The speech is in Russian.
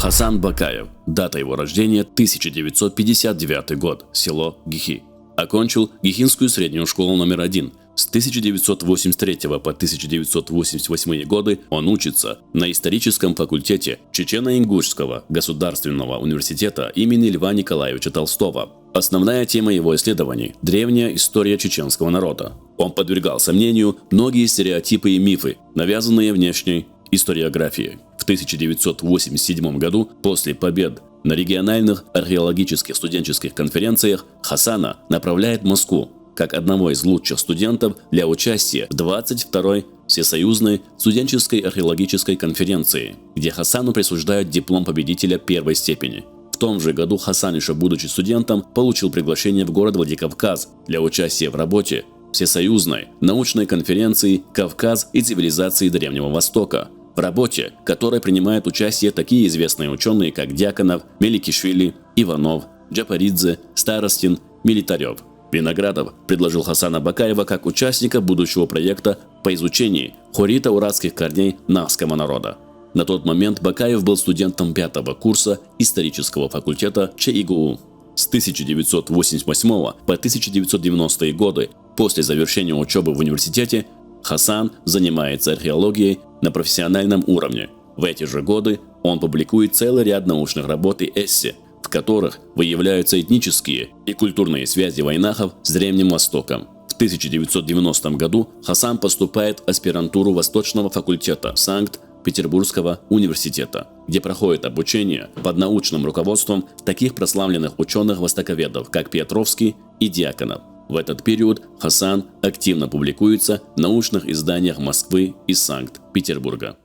Хасан Бакаев. Дата его рождения 1959 год. Село Гихи. Окончил Гихинскую среднюю школу номер 1. С 1983 по 1988 годы он учится на историческом факультете Чечено-Ингушского государственного университета имени Льва Николаевича Толстого. Основная тема его исследований – древняя история чеченского народа. Он подвергал сомнению многие стереотипы и мифы, навязанные внешней историографией. В 1987 году, после побед на региональных археологических студенческих конференциях, Хасана направляет в Москву как одного из лучших студентов для участия в 22-й Всесоюзной студенческой археологической конференции, где Хасану присуждают диплом победителя первой степени. В том же году Хасан, еще будучи студентом, получил приглашение в город Владикавказ для участия в работе Всесоюзной научной конференции «Кавказ и цивилизации Древнего Востока», в работе, в которой принимают участие такие известные ученые, как Дьяконов, Меликишвили, Иванов, Джапаридзе, Старостин, Милитарев. Виноградов предложил Хасана Бакаева как участника будущего проекта по изучению хорито-уратских корней нахского народа. На тот момент Бакаев был студентом 5-го курса исторического факультета ЧИГУ. С 1988 по 1990 годы, после завершения учебы в университете, Хасан занимается археологией на профессиональном уровне. В эти же годы он публикует целый ряд научных работ и эссе, в которых выявляются этнические и культурные связи вайнахов с Древним Востоком. В 1990 году Хасан поступает в аспирантуру Восточного факультета Санкт-Петербургского университета, где проходит обучение под научным руководством таких прославленных ученых-востоковедов, как Петровский и Дьяконов. В этот период Хасан активно публикуется в научных изданиях Москвы и Санкт-Петербурга.